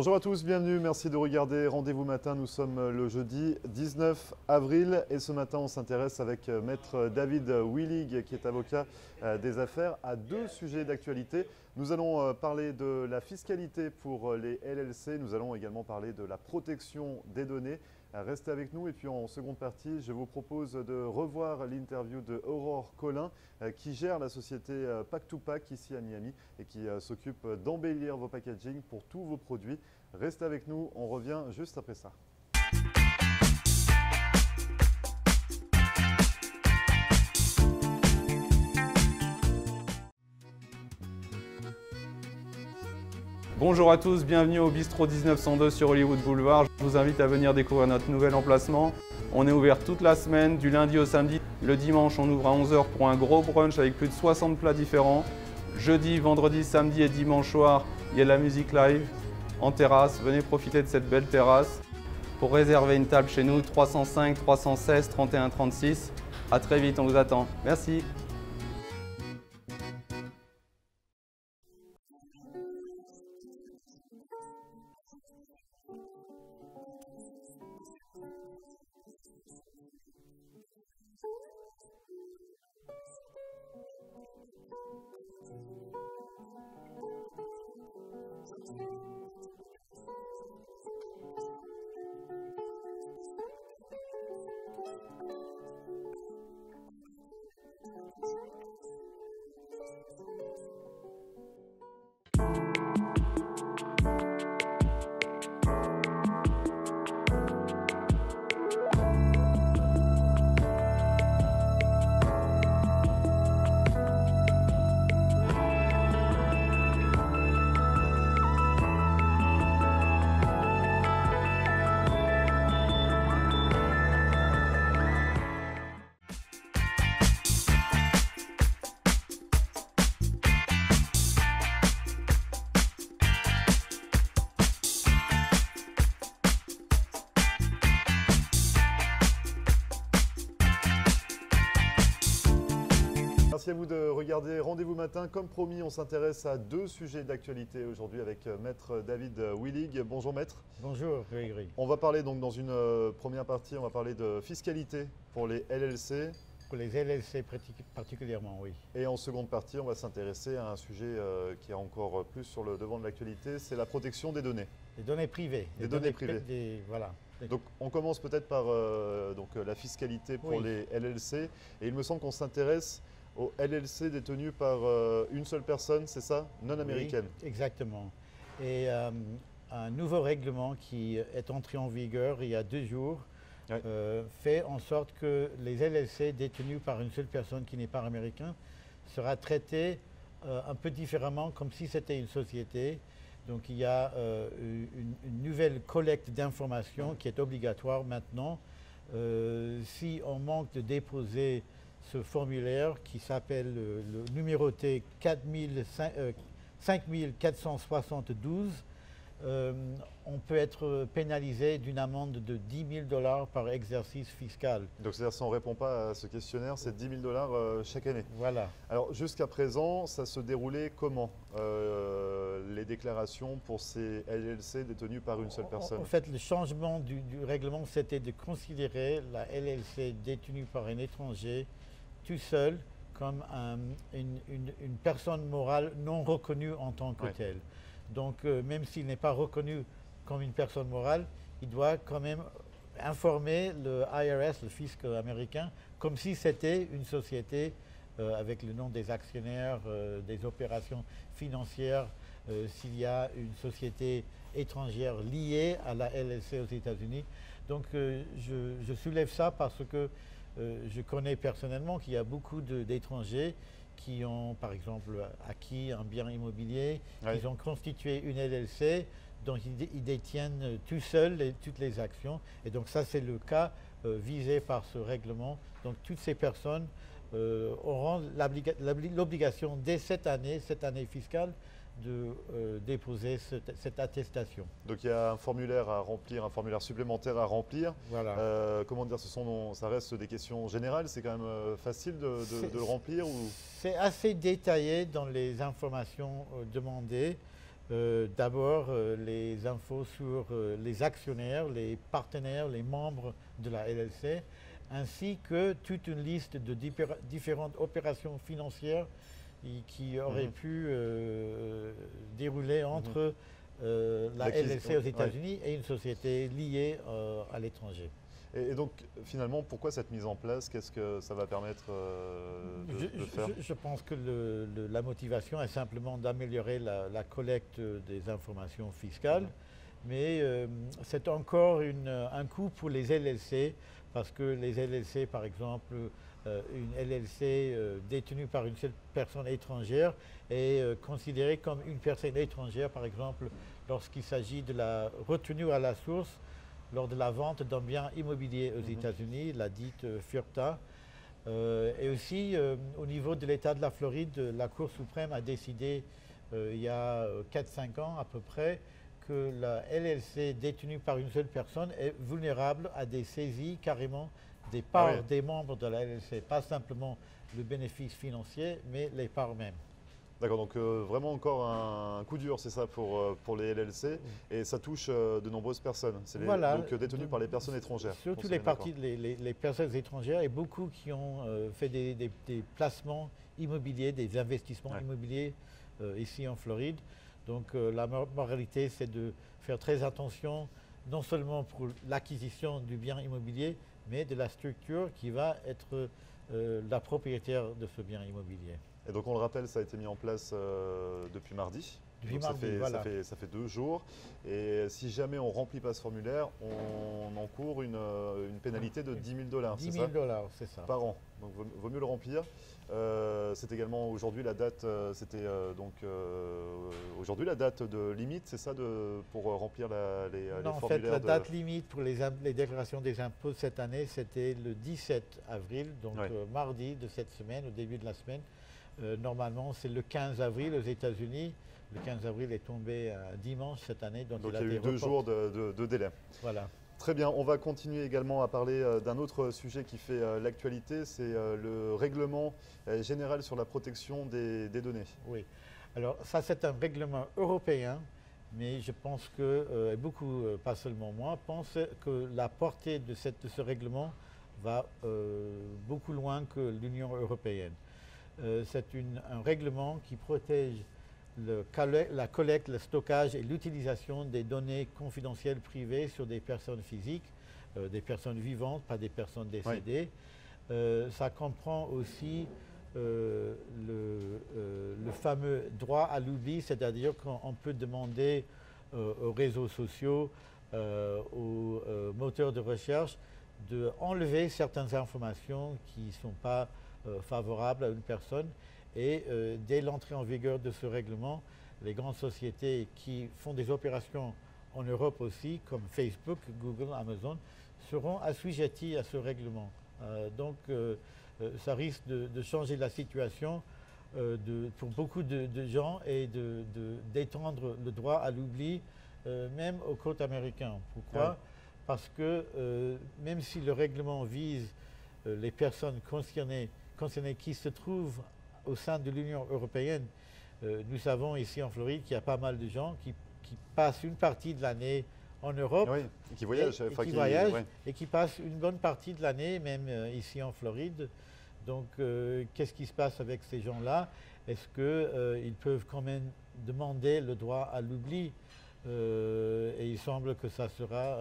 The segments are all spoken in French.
Bonjour à tous, bienvenue, merci de regarder Rendez-vous Matin. Nous sommes le jeudi 19 avril et ce matin on s'intéresse avec Maître David Willig qui est avocat des affaires à deux sujets d'actualité. Nous allons parler de la fiscalité pour les LLC, nous allons également parler de la protection des données. Restez avec nous et puis en seconde partie, je vous propose de revoir l'interview de Aurore Collin qui gère la société Pack2Pack ici à Miami et qui s'occupe d'embellir vos packaging pour tous vos produits. Restez avec nous, on revient juste après ça. Bonjour à tous, bienvenue au Bistrot 1902 sur Hollywood Boulevard. Je vous invite à venir découvrir notre nouvel emplacement. On est ouvert toute la semaine, du lundi au samedi. Le dimanche, on ouvre à 11 h pour un gros brunch avec plus de 60 plats différents. Jeudi, vendredi, samedi et dimanche soir, il y a de la musique live en terrasse. Venez profiter de cette belle terrasse. Pour réserver une table chez nous, 305 316 31 36. À très vite, on vous attend. Merci. Merci à vous de regarder Rendez-vous Matin. Comme promis, on s'intéresse à deux sujets d'actualité aujourd'hui avec Maître David Willig. Bonjour Maître. Bonjour Grégory. On va parler donc dans une première partie, on va parler de fiscalité pour les LLC. Pour les LLC particulièrement, oui. Et en seconde partie, on va s'intéresser à un sujet qui est encore plus sur le devant de l'actualité, c'est la protection des données. Les données privées. Les données privées. Voilà. Donc on commence peut-être par la fiscalité pour les LLC. Et il me semble qu'on s'intéresse aux LLC détenus par une seule personne, c'est ça? Non américaine. Oui, exactement. Et un nouveau règlement qui est entré en vigueur il y a 2 jours fait en sorte que les LLC détenus par une seule personne qui n'est pas américain sera traité un peu différemment, comme si c'était une société. Donc il y a une nouvelle collecte d'informations qui est obligatoire maintenant. Si on manque de déposer ce formulaire qui s'appelle le numéroté 5472, on peut être pénalisé d'une amende de 10 000 $ par exercice fiscal. Donc c'est-à-dire si on ne répond pas à ce questionnaire, c'est 10 000 $ chaque année. Voilà. Alors jusqu'à présent, ça se déroulait comment les déclarations pour ces LLC détenus par une seule personne? En fait, le changement du règlement, c'était de considérer la LLC détenue par un étranger tout seul comme une personne morale non reconnue en tant que telle. Donc même s'il n'est pas reconnu comme une personne morale, il doit quand même informer le IRS, le fisc américain, comme si c'était une société avec le nom des actionnaires, des opérations financières, s'il y a une société étrangère liée à la LLC aux États-Unis. Donc je soulève ça parce que je connais personnellement qu'il y a beaucoup d'étrangers qui ont, par exemple, acquis un bien immobilier, ils ont constitué une LLC, donc ils détiennent tout seuls toutes les actions. Et donc ça, c'est le cas visé par ce règlement. Donc toutes ces personnes auront l'obligation dès cette année fiscale, de déposer cette attestation. Donc il y a un formulaire à remplir, un formulaire supplémentaire à remplir. Voilà. Comment dire, ça reste des questions générales, c'est quand même facile de le remplir ou... C'est assez détaillé dans les informations demandées. D'abord, les infos sur les actionnaires, les partenaires, les membres de la LLC, ainsi que toute une liste de différentes opérations financières qui auraient pu dérouler entre la LLC aux États-Unis et une société liée à l'étranger. Et donc, finalement, pourquoi cette mise en place? Qu'est-ce que ça va permettre de faire? Je pense que la motivation est simplement d'améliorer la collecte des informations fiscales, mais c'est encore un coût pour les LLC, parce que les LLC, par exemple, une LLC détenue par une seule personne étrangère est considérée comme une personne étrangère, par exemple, lorsqu'il s'agit de la retenue à la source lors de la vente d'un bien immobilier aux États-Unis, la dite FIRPTA. Et aussi, au niveau de l'État de la Floride, la Cour suprême a décidé, il y a 4-5 ans à peu près, que la LLC détenue par une seule personne est vulnérable à des saisies carrément des parts des membres de la LLC, pas simplement le bénéfice financier, mais les parts mêmes. D'accord, donc vraiment encore un coup dur, c'est ça, pour les LLC, et ça touche de nombreuses personnes. C'est donc détenues par les personnes étrangères. Surtout les personnes étrangères, et beaucoup qui ont fait des placements immobiliers, des investissements immobiliers ici en Floride. Donc la moralité, c'est de faire très attention, non seulement pour l'acquisition du bien immobilier, mais de la structure qui va être la propriétaire de ce bien immobilier. Et donc on le rappelle, ça a été mis en place depuis mardi. Depuis mardi, ça fait 2 jours. Et si jamais on ne remplit pas ce formulaire, on encourt une pénalité de $10 000. 10 000 $, c'est ça. Par an. Donc vaut mieux le remplir. C'est également aujourd'hui la date, aujourd'hui la date de limite, c'est ça, pour remplir les formulaires? Non, en fait, la date limite pour les déclarations des impôts cette année, c'était le 17 avril, donc mardi de cette semaine, au début de la semaine. Normalement, c'est le 15 avril aux États-Unis. Le 15 avril est tombé dimanche cette année. Donc il y a eu 2 jours de délai. Voilà. Très bien, on va continuer également à parler d'un autre sujet qui fait l'actualité, c'est le règlement général sur la protection des données. Oui, alors ça c'est un règlement européen, mais je pense que, beaucoup, pas seulement moi, pensent que la portée de ce règlement va beaucoup loin que l'Union européenne. C'est un règlement qui protège la collecte, le stockage et l'utilisation des données confidentielles privées sur des personnes physiques, des personnes vivantes, pas des personnes décédées. Ça comprend aussi le fameux droit à l'oubli, c'est-à-dire qu'on peut demander aux réseaux sociaux, aux moteurs de recherche, d'enlever certaines informations qui ne sont pas favorables à une personne. Et dès l'entrée en vigueur de ce règlement, les grandes sociétés qui font des opérations en Europe aussi, comme Facebook, Google, Amazon, seront assujetties à ce règlement. Donc ça risque de changer la situation pour beaucoup de gens et d'étendre le droit à l'oubli, même aux côtes américaines. Pourquoi? Parce que même si le règlement vise les personnes concernées qui se trouvent au sein de l'Union européenne, nous savons ici en Floride qu'il y a pas mal de gens qui passent une partie de l'année en Europe, qui voyagent, et qui passent une bonne partie de l'année même ici en Floride. Donc qu'est-ce qui se passe avec ces gens-là? Est-ce qu'ils peuvent quand même demander le droit à l'oubli? Et il semble que ça sera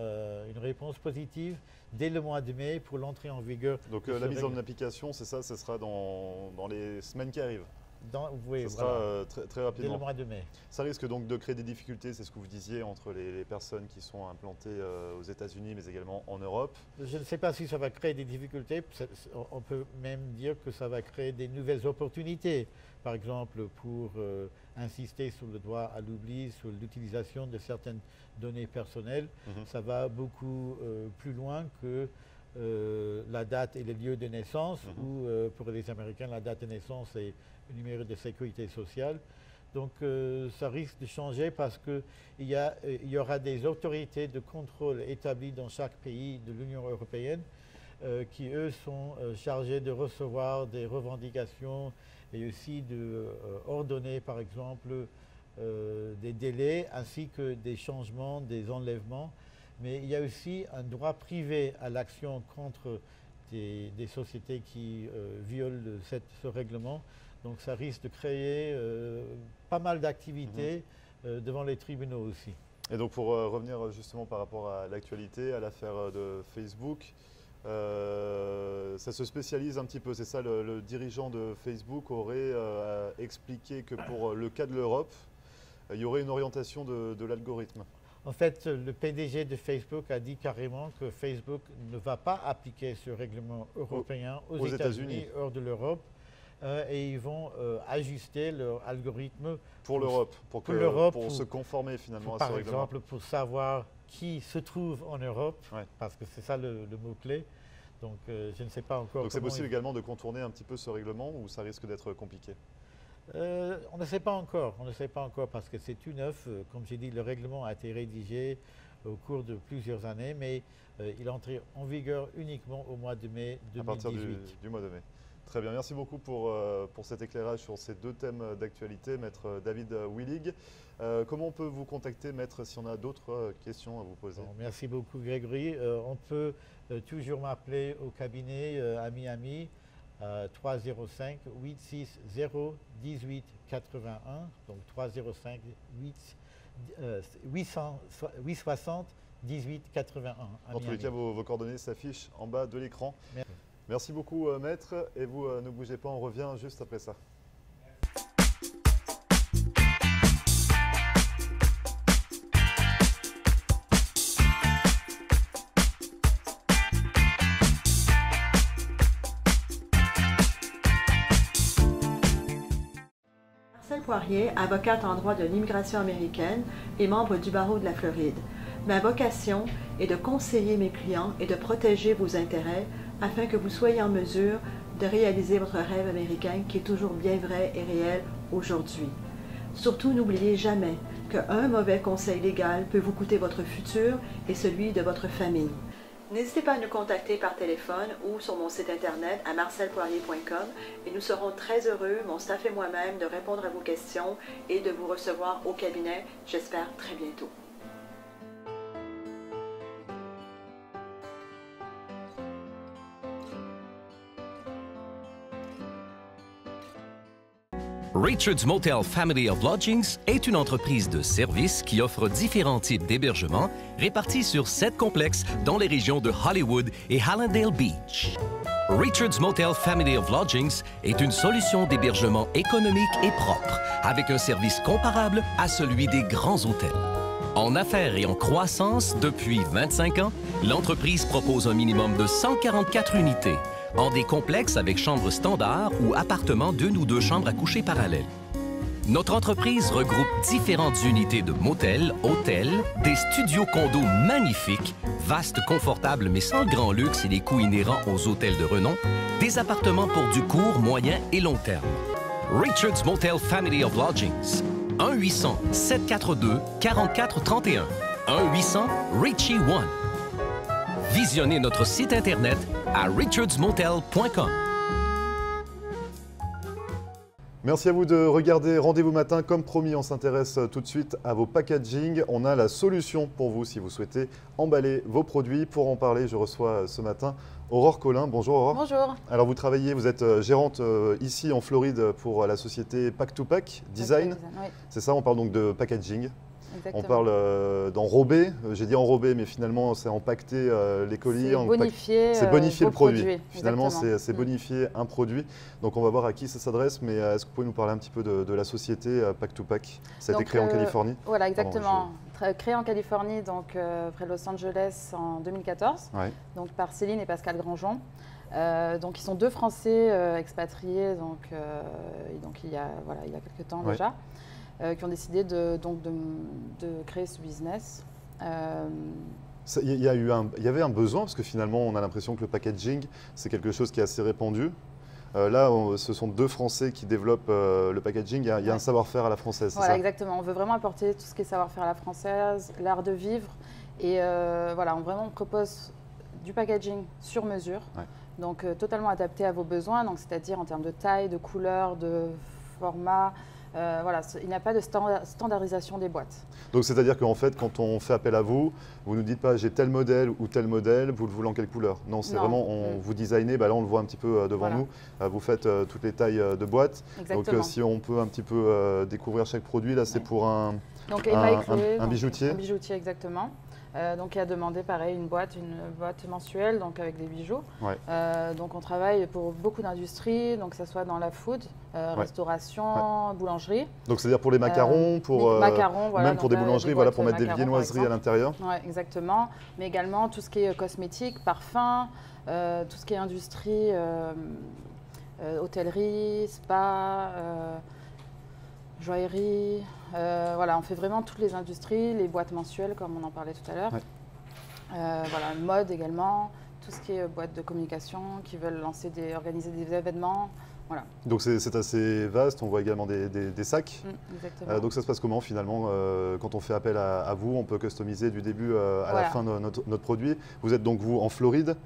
une réponse positive dès le mois de mai pour l'entrée en vigueur. Donc la mise en application, c'est ça, ce sera dans les semaines qui arrivent. Oui, ça sera très rapidement. Dès le mois de mai. Ça risque donc de créer des difficultés, c'est ce que vous disiez, entre les personnes qui sont implantées aux États-Unis, mais également en Europe. Je ne sais pas si ça va créer des difficultés. On peut même dire que ça va créer des nouvelles opportunités. Par exemple, pour insister sur le droit à l'oubli, sur l'utilisation de certaines données personnelles. Ça va beaucoup plus loin que la date et le lieu de naissance, ou pour les Américains, la date de naissance est le numéro de sécurité sociale. Donc ça risque de changer parce qu'il y aura des autorités de contrôle établies dans chaque pays de l'Union européenne qui, eux, sont chargés de recevoir des revendications et aussi d'ordonner, par exemple, des délais ainsi que des changements, des enlèvements. Mais il y a aussi un droit privé à l'action contre des sociétés qui violent ce règlement. Donc ça risque de créer pas mal d'activités devant les tribunaux aussi. Et donc pour revenir justement par rapport à l'actualité, à l'affaire de Facebook, ça se spécialise un petit peu, c'est ça, le dirigeant de Facebook aurait expliqué que pour le cas de l'Europe, il y aurait une orientation de l'algorithme. En fait, le PDG de Facebook a dit carrément que Facebook ne va pas appliquer ce règlement européen aux États-Unis, hors de l'Europe, et ils vont ajuster leur algorithme pour l'Europe, pour se conformer finalement à ce règlement. Par exemple, pour savoir qui se trouve en Europe, parce que c'est ça le mot-clé. Donc je ne sais pas encore. Donc c'est possible également de contourner un petit peu ce règlement ou ça risque d'être compliqué? On ne sait pas encore. On ne sait pas encore parce que c'est tout neuf. Comme j'ai dit, le règlement a été rédigé au cours de plusieurs années, mais il est entré en vigueur uniquement au mois de mai 2018. À partir du mois de mai. Très bien, merci beaucoup pour cet éclairage sur ces deux thèmes d'actualité, Maître David Willig. Comment on peut vous contacter, Maître, si on a d'autres questions à vous poser? Merci beaucoup, Grégory. On peut toujours m'appeler au cabinet à Miami, 305 860 18 81, donc 305 860 18 81. En tous les cas, vos coordonnées s'affichent en bas de l'écran. Merci beaucoup, Maître. Et vous, ne bougez pas, on revient juste après ça. Marcel Poirier, avocate en droit de l'immigration américaine et membre du barreau de la Floride. Ma vocation est de conseiller mes clients et de protéger vos intérêts afin que vous soyez en mesure de réaliser votre rêve américain qui est toujours bien vrai et réel aujourd'hui. Surtout, n'oubliez jamais qu'un mauvais conseil légal peut vous coûter votre futur et celui de votre famille. N'hésitez pas à nous contacter par téléphone ou sur mon site internet à marcelpoirier.com et nous serons très heureux, mon staff et moi-même, de répondre à vos questions et de vous recevoir au cabinet, j'espère très bientôt. Richard's Motel Family of Lodgings est une entreprise de services qui offre différents types d'hébergements répartis sur 7 complexes dans les régions de Hollywood et Hallandale Beach. Richard's Motel Family of Lodgings est une solution d'hébergement économique et propre, avec un service comparable à celui des grands hôtels. En affaires et en croissance depuis 25 ans, l'entreprise propose un minimum de 144 unités, en des complexes avec chambres standards ou appartements d'1 ou 2 chambres à coucher parallèles. Notre entreprise regroupe différentes unités de motels, hôtels, des studios condos magnifiques, vastes, confortables mais sans le grand luxe et les coûts inhérents aux hôtels de renom, des appartements pour du court, moyen et long terme. Richard's Motel Family of Lodgings. 1-800-742-4431. 1-800-RICHIE-1. Visionnez notre site Internet à richardsmotel.com. Merci à vous de regarder Rendez-vous matin. Comme promis, on s'intéresse tout de suite à vos packaging. On a la solution pour vous si vous souhaitez emballer vos produits. Pour en parler, je reçois ce matin Aurore Collin. Bonjour Aurore. Bonjour. Alors vous travaillez, vous êtes gérante ici en Floride pour la société Pack to Pack Design. Oui. C'est ça, on parle donc de packaging. Exactement. On parle d'enrober, j'ai dit enrober, mais finalement c'est empaqueter les colis. C'est bonifier le produit. Finalement, Exactement. c'est bonifier un produit. Donc on va voir à qui ça s'adresse, mais est-ce que vous pouvez nous parler un petit peu de la société Pack to Pack? Ça a été créé en Californie. Voilà, exactement. Créé en Californie, donc près de Los Angeles en 2014, donc par Céline et Pascal Grandjean. Donc ils sont 2 Français expatriés, donc il y a quelques temps déjà. Qui ont décidé de créer ce business. Il y avait un besoin, parce que finalement, on a l'impression que le packaging, c'est quelque chose qui est assez répandu. Là, ce sont 2 Français qui développent le packaging. Il y a un savoir-faire à la française, Voilà, c'est ça? exactement. On veut vraiment apporter tout ce qui est savoir-faire à la française, l'art de vivre. Et voilà, on propose du packaging sur mesure, donc totalement adapté à vos besoins, donc c'est-à-dire en termes de taille, de couleur, de format, Voilà, il n'y a pas de standardisation des boîtes. Donc c'est-à-dire qu'en fait, quand on fait appel à vous, vous ne nous dites pas j'ai tel modèle ou tel modèle, vous le voulez en quelle couleur? Non, c'est vraiment, vous designez, là on le voit un petit peu devant nous, vous faites toutes les tailles de boîtes. Exactement. Donc si on peut un petit peu découvrir chaque produit, là c'est pour un bijoutier. Un bijoutier, exactement. Donc il a demandé pareil une boîte mensuelle donc avec des bijoux. Ouais. Donc on travaille pour beaucoup d'industries, donc que ce soit dans la food, restauration, boulangerie. Donc c'est-à-dire pour les macarons, voilà, même pour des boulangeries, voilà, pour mettre des viennoiseries à l'intérieur. Oui, exactement. Mais également tout ce qui est cosmétique, parfum, tout ce qui est industrie, hôtellerie, spa, joaillerie. Voilà, on fait vraiment toutes les industries, les boîtes mensuelles comme on en parlait tout à l'heure. Voilà, mode également, tout ce qui est boîtes de communication qui veulent organiser des événements. Voilà. Donc c'est assez vaste, on voit également des sacs. Exactement. Donc ça se passe comment finalement quand on fait appel à vous, on peut customiser du début à la fin de notre produit. Vous êtes donc vous en Floride,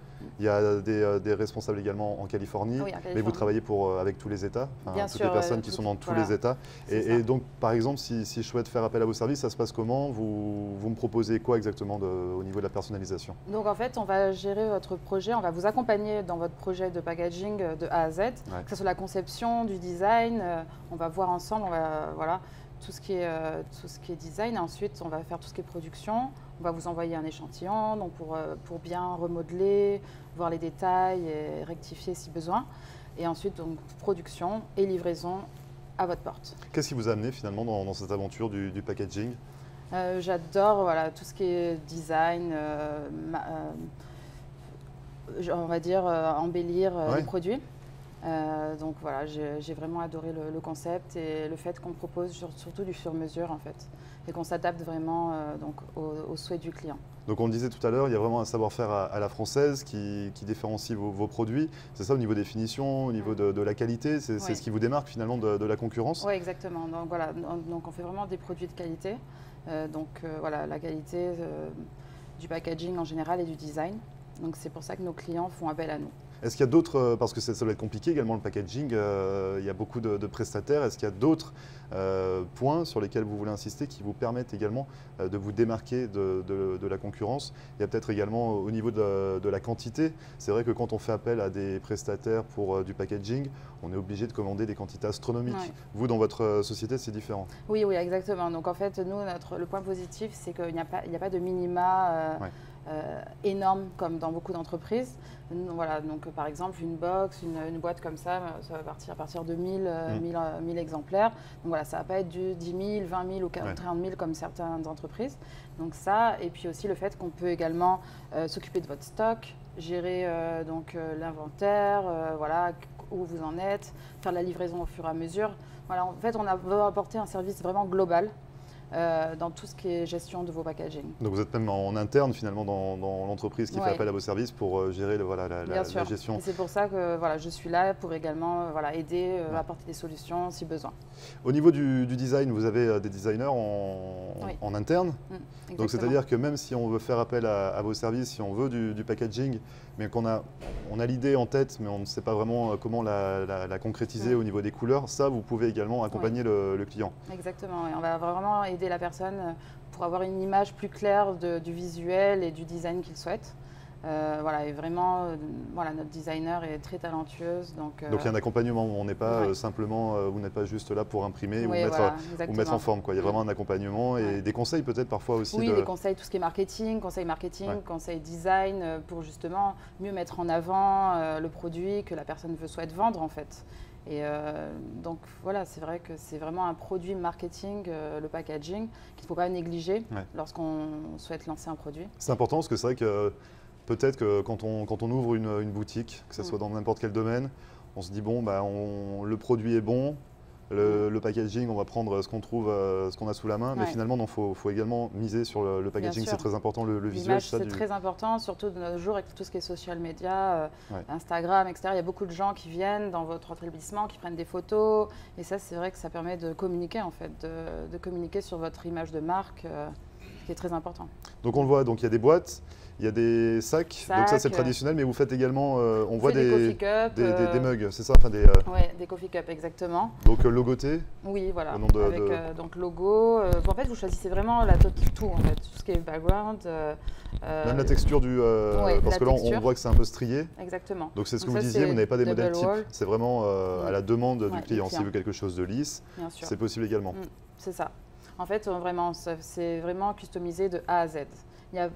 il y a des responsables également en Californie, mais vous travaillez avec tous les États, toutes les personnes qui sont dans tous les États. Et donc par exemple, si je souhaite faire appel à vos services, ça se passe comment? Vous me proposez quoi exactement au niveau de la personnalisation? Donc en fait, on va gérer votre projet, on va vous accompagner dans votre projet de packaging de A à Z, que ce soit la conception, du design, on va voir ensemble, voilà, tout ce qui est design, et ensuite on va faire tout ce qui est production, on va vous envoyer un échantillon donc pour bien remodeler, voir les détails et rectifier si besoin, et ensuite donc production et livraison à votre porte. Qu'est-ce qui vous a amené finalement dans cette aventure du packaging? J'adore voilà, tout ce qui est design, on va dire embellir les produits. Donc voilà, j'ai vraiment adoré le concept et le fait qu'on propose surtout du sur-mesure en fait, et qu'on s'adapte vraiment donc aux souhaits du client. Donc on le disait tout à l'heure, il y a vraiment un savoir-faire à la française qui différencie vos produits. C'est ça au niveau des finitions, au niveau de la qualité, c'est ce qui vous démarque finalement de la concurrence? Oui, exactement. Donc voilà, donc on fait vraiment des produits de qualité. Voilà, la qualité du packaging en général et du design. Donc c'est pour ça que nos clients font appel à nous. Est-ce qu'il y a d'autres, parce que ça doit être compliqué également le packaging, il y a beaucoup de prestataires, est-ce qu'il y a d'autres points sur lesquels vous voulez insister qui vous permettent également de vous démarquer de la concurrence? Il y a peut-être également au niveau de la quantité, c'est vrai que quand on fait appel à des prestataires pour du packaging, on est obligé de commander des quantités astronomiques. Ouais. Vous, dans votre société, c'est différent? Oui, exactement. Donc en fait, nous, le point positif, c'est qu'il n'y a pas de minima énorme comme dans beaucoup d'entreprises. Voilà, donc par exemple une box, une boîte comme ça va partir à partir de 1000 exemplaires. Donc voilà, ça ne va pas être du 10 000, 20 000 ou 30 000 comme certaines entreprises. Donc ça, et puis aussi le fait qu'on peut également s'occuper de votre stock, gérer l'inventaire, voilà, où vous en êtes, faire la livraison au fur et à mesure. Voilà, en fait, on veut apporter un service vraiment global. Dans tout ce qui est gestion de vos packaging. Donc vous êtes même en interne finalement dans l'entreprise qui fait appel à vos services pour gérer la gestion. C'est pour ça que je suis là pour également aider, apporter des solutions si besoin. Au niveau du design, vous avez des designers en interne. Donc c'est-à-dire que même si on veut faire appel à vos services, si on veut du packaging, mais qu'on a l'idée en tête, mais on ne sait pas vraiment comment la concrétiser au niveau des couleurs, ça vous pouvez également accompagner le client. Exactement, et on va vraiment aider la personne pour avoir une image plus claire du visuel et du design qu'il souhaite. Voilà, et vraiment, notre designer est très talentueuse. Donc il y a un accompagnement, on n'est pas simplement, vous n'êtes pas juste là pour imprimer ou mettre en forme. Il y a vraiment un accompagnement et des conseils peut-être parfois aussi. Oui, des conseils, tout ce qui est marketing, conseil design, pour justement mieux mettre en avant le produit que la personne souhaite vendre en fait. Et donc voilà, c'est vrai que c'est vraiment un produit marketing, le packaging, qu'il ne faut pas négliger lorsqu'on souhaite lancer un produit. C'est important parce que c'est vrai que peut-être que quand on ouvre une boutique, que ce soit dans n'importe quel domaine, on se dit bon, le produit est bon, le packaging, on va prendre ce qu'on trouve, ce qu'on a sous la main, mais finalement, il faut également miser sur le packaging, c'est très important, le visuel. C'est très important, surtout de nos jours avec tout ce qui est social media, Instagram, etc. Il y a beaucoup de gens qui viennent dans votre établissement, qui prennent des photos, et ça, c'est vrai que ça permet de communiquer en fait, de communiquer sur votre image de marque. qui est très important. Donc on le voit, donc il y a des boîtes, il y a des sacs, donc ça c'est traditionnel, mais vous faites également, on voit des mugs, c'est ça, enfin Oui, des coffee cups, exactement. Donc logoté. Oui, voilà, au nom avec donc logo. En fait, vous choisissez vraiment tout en fait, tout ce qui est background. Même la texture du... parce que là, on voit que c'est un peu strié. Exactement. Donc c'est ce que vous disiez, vous n'avez pas des modèles types, c'est vraiment à la demande du client. S'il veut quelque chose de lisse, c'est possible également. C'est ça. En fait, vraiment, c'est vraiment customisé de A à Z. Il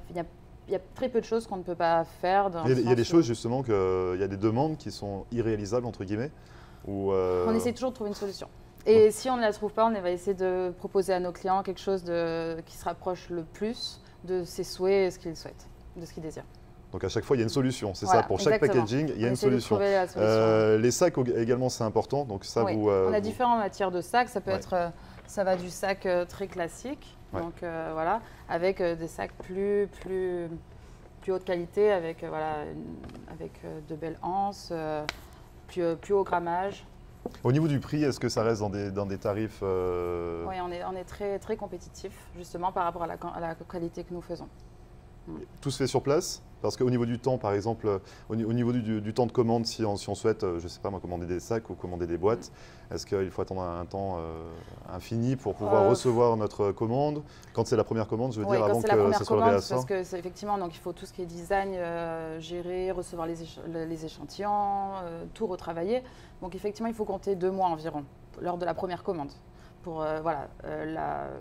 y a très peu de choses qu'on ne peut pas faire. Il y a des choses justement, il y a des demandes qui sont irréalisables, entre guillemets. On essaie toujours de trouver une solution. Et si on ne la trouve pas, on va essayer de proposer à nos clients quelque chose qui se rapproche le plus de ses souhaits et ce qu'ils souhaitent, de ce qu'ils désirent. Donc à chaque fois, il y a une solution, c'est ça. Pour chaque packaging, il y a une solution. Les sacs également, c'est important. Donc ça, on a différentes matières de sacs. Ça peut être, ça va du sac très classique, donc voilà, avec des sacs plus haute qualité, avec de belles anses, plus haut grammage. Au niveau du prix, est-ce que ça reste dans des tarifs Oui, on est très, très compétitif, justement, par rapport à la qualité que nous faisons. Tout se fait sur place? Parce qu'au niveau du temps, par exemple, au niveau du temps de commande, si on souhaite, je ne sais pas moi, commander des sacs ou commander des boîtes, est-ce qu'il faut attendre un temps infini pour pouvoir recevoir notre commande? Quand c'est la première commande, je veux dire, avant que ça soit le réassorti. Parce que effectivement, donc, il faut tout ce qui est design, gérer, recevoir les échantillons, tout retravailler. Donc effectivement, il faut compter 2 mois environ, lors de la première commande. Pour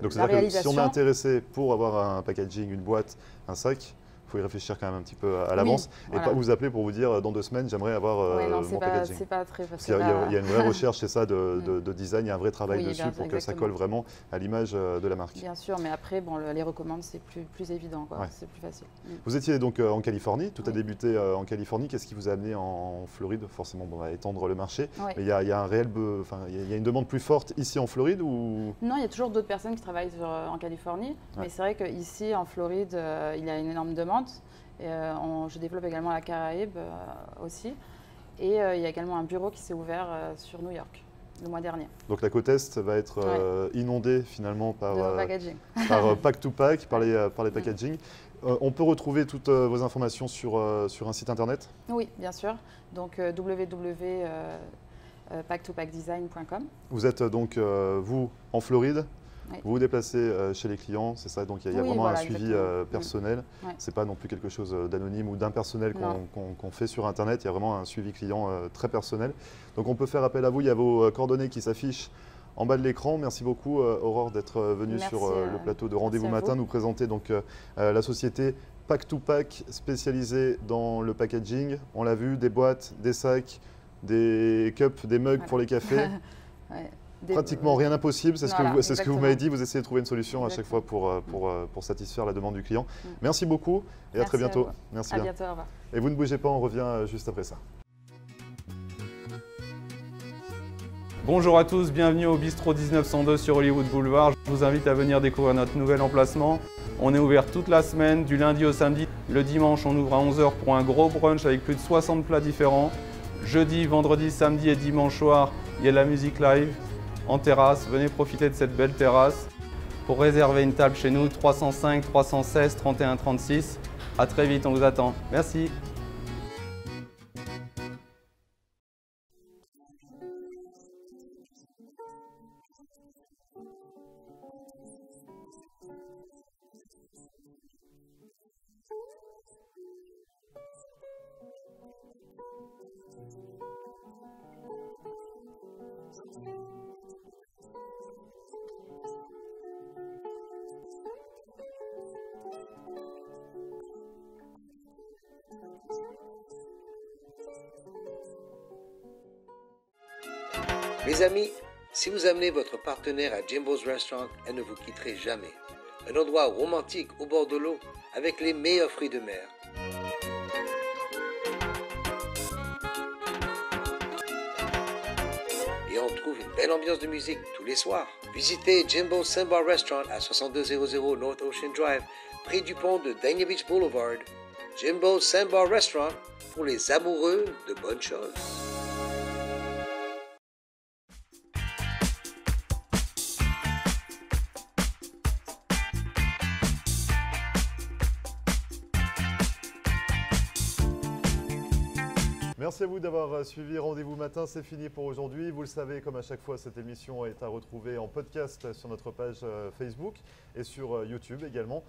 donc c'est-à-dire que si on est intéressé pour avoir un packaging, une boîte, un sac, il faut y réfléchir quand même un petit peu à l'avance et pas vous appeler pour vous dire dans 2 semaines j'aimerais avoir mon packaging. C'est pas très facile. Il y a une vraie recherche, c'est ça, de design, il y a un vrai travail dessus pour que ça colle vraiment à l'image de la marque. Bien sûr, mais après les recommandes c'est plus évident, c'est plus facile. Vous étiez donc en Californie, tout a débuté en Californie. Qu'est-ce qui vous a amené en Floride? Forcément, à étendre le marché. Mais il y a il y a une demande plus forte ici en Floride ou... Non, il y a toujours d'autres personnes qui travaillent en Californie, mais c'est vrai qu'ici en Floride, il y a une énorme demande. Je développe également la Caraïbe aussi. Et il y a également un bureau qui s'est ouvert sur New York le mois dernier. Donc la côte Est va être inondée finalement par pack to pack, par les packaging. On peut retrouver toutes vos informations sur un site internet? Oui, bien sûr. Donc www.pack2packdesign.com. Vous êtes donc, vous, en Floride? Vous vous déplacez chez les clients, c'est ça? Donc il y a vraiment un suivi personnel. Ce n'est pas non plus quelque chose d'anonyme ou d'impersonnel qu'on fait sur Internet. Il y a vraiment un suivi client très personnel. Donc on peut faire appel à vous. Il y a vos coordonnées qui s'affichent en bas de l'écran. Merci beaucoup Aurore d'être venue sur le plateau de Rendez-vous Matin, nous présenter donc la société Pack to Pack spécialisée dans le packaging. On l'a vu, des boîtes, des sacs, des cups, des mugs pour les cafés. Pratiquement rien d'impossible, c'est ce que vous m'avez dit, vous essayez de trouver une solution à chaque fois pour satisfaire la demande du client. Merci beaucoup et à très bientôt. Merci bien. Bientôt, au revoir. Et vous ne bougez pas, on revient juste après ça. Bonjour à tous, bienvenue au Bistrot 1902 sur Hollywood Boulevard. Je vous invite à venir découvrir notre nouvel emplacement. On est ouvert toute la semaine, du lundi au samedi. Le dimanche, on ouvre à 11 h pour un gros brunch avec plus de 60 plats différents. Jeudi, vendredi, samedi et dimanche soir, il y a de la musique live en terrasse. Venez profiter de cette belle terrasse. Pour réserver une table chez nous, 305 316 31 36. À très vite, on vous attend. Merci. Mes amis, si vous amenez votre partenaire à Jimbo's Restaurant, elle ne vous quitterait jamais. Un endroit romantique au bord de l'eau avec les meilleurs fruits de mer. Et on trouve une belle ambiance de musique tous les soirs. Visitez Jimbo's Sandbar Restaurant à 6200 North Ocean Drive, près du pont de Dania Beach Boulevard. Jimbo's Sandbar Restaurant pour les amoureux de bonnes choses. Merci à vous d'avoir suivi Rendez-vous Matin, c'est fini pour aujourd'hui. Vous le savez, comme à chaque fois, cette émission est à retrouver en podcast sur notre page Facebook et sur YouTube également.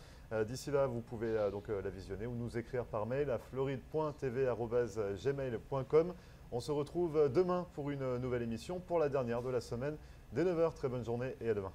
D'ici là, vous pouvez donc la visionner ou nous écrire par mail à floride.tv@gmail.com. On se retrouve demain pour une nouvelle émission, pour la dernière de la semaine, dès 9 h. Très bonne journée et à demain.